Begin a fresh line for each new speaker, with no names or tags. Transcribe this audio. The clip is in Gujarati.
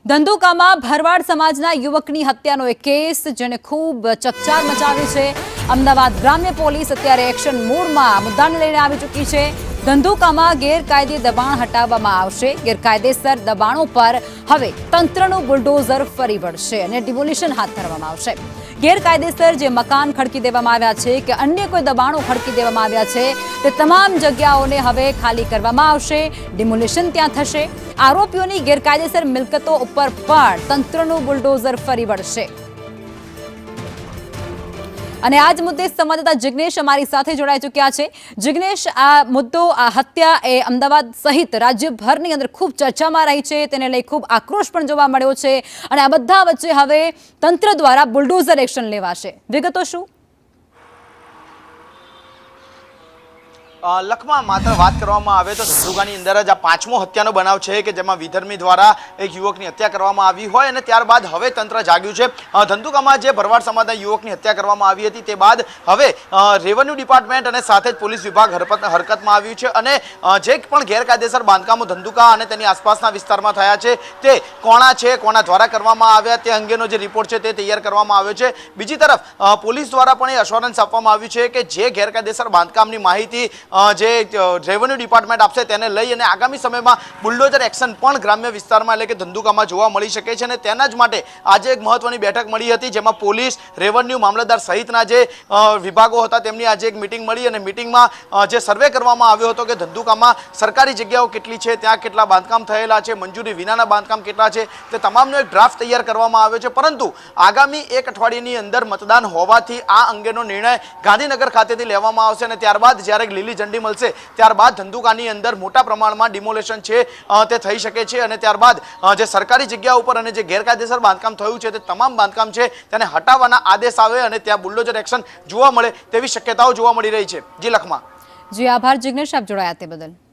ધંધુકામાં ભરવાડ સમાજના યુવકની હત્યાનો એક કેસ જેને ખૂબ ચકચાર મચાવી છે। અમદાવાદ ગ્રામ્ય પોલીસ અત્યારે એક્શન મોડમાં મુદ્દાને લઈને આવી ચૂકી છે। ધંધુકામાં ગેરકાયદે દબાણ હટાવવામાં આવશે। ગેરકાયદેસર દબાણો પર હવે તંત્રનું બુલડોઝર ફરી વળશે અને ડિમોલિશન હાથ ધરવામાં આવશે। ગેરકાયદેસર જે મકાન ખડકી દેવામાં આવ્યા છે કે અન્ય કોઈ દબાણો ખડકી દેવામાં આવ્યા છે તે તમામ જગ્યાઓને હવે ખાલી કરવામાં આવશે, ડિમોલિશન ત્યાં થશે। આરોપીઓની ગેરકાયદેસર મિલકતો ઉપર પણ તંત્રનું બુલડોઝર ફરી વળશે। અને આજ મુદ્દે સંવાદદાતા જિગ્નેશ અમારી સાથે જોડાઈ ચૂક્યા છે। જિગ્નેશ, આ મુદ્દો, આ હત્યા એ અમદાવાદ સહિત રાજ્યભરની અંદર ખૂબ ચર્ચામાં રહી છે, તેને લઈ ખૂબ આક્રોશ પણ જોવા મળ્યો છે અને આ બધા વચ્ચે હવે તંત્ર દ્વારા બુલડોઝર એક્શન લેવાશે। વિગતો શું?
લખમાં માત્ર વાત કરવામાં આવે તો ધંધુકાની અંદર જ આ પાંચમો હત્યાનો બનાવ છે કે જેમાં વિધર્મી દ્વારા એક યુવકની હત્યા કરવામાં આવી હોય અને ત્યારબાદ હવે તંત્ર જાગ્યું છે। ધંધુકામાં જે ભરવાડ સમાજના યુવકની હત્યા કરવામાં આવી હતી તે બાદ હવે રેવન્યુ ડિપાર્ટમેન્ટ અને સાથે જ પોલીસ વિભાગ હરકતમાં આવ્યું છે અને જે પણ ગેરકાયદેસર બાંધકામો ધંધુકા અને તેની આસપાસના વિસ્તારમાં થયા છે તે કોના છે, કોના દ્વારા કરવામાં આવ્યા તે અંગેનો જે રિપોર્ટ છે તે તૈયાર કરવામાં આવ્યો છે। બીજી તરફ પોલીસ દ્વારા પણ એ અશ્યોરન્સ આપવામાં આવ્યું છે કે જે ગેરકાયદેસર બાંધકામની માહિતી જે રેવન્યુ ડિપાર્ટમેન્ટ આપશે તેને લઈ અને આગામી સમયમાં બુલડોઝર એક્શન પણ ગ્રામ્ય વિસ્તારમાં એટલે કે ધંધુકામાં જોવા મળી શકે છે અને તેના જ માટે આજે એક મહત્વની બેઠક મળી હતી જેમાં પોલીસ, રેવન્યુ, મામલતદાર સહિતના જે વિભાગો હતા તેમની આજે એક મિટિંગ મળી અને મિટિંગમાં જે સર્વે કરવામાં આવ્યો હતો કે ધંધુકામાં સરકારી જગ્યાઓ કેટલી છે, ત્યાં કેટલા બાંધકામ થયેલા છે, મંજૂરી વિનાના બાંધકામ કેટલા છે, તે તમામનો એક ડ્રાફ્ટ તૈયાર કરવામાં આવ્યો છે। પરંતુ આગામી એક અઠવાડિયાની અંદર મતદાન હોવાથી આ અંગેનો નિર્ણય ગાંધીનગર ખાતેથી લેવામાં આવશે અને ત્યારબાદ જ્યારે લીલી ઝંડી મળશે ત્યારબાદ ધંધુકાની અંદર મોટા પ્રમાણમાં ડિમોલેશન છે તે થઈ શકે છે અને ત્યારબાદ જે સરકારી જગ્યા ઉપર અને જે ગેરકાયદેસર બાંધકામ થયું છે તે તમામ બાંધકામ છે તેને હટાવવાના આદેશ આવે અને ત્યાં બુલડોઝર એક્શન જોવા મળે તેવી શક્યતાઓ જોવા મળી રહી છે। જી લખમાં।
જી આભાર જિગ્નેશ, આપ જોડાયા તે બદલ।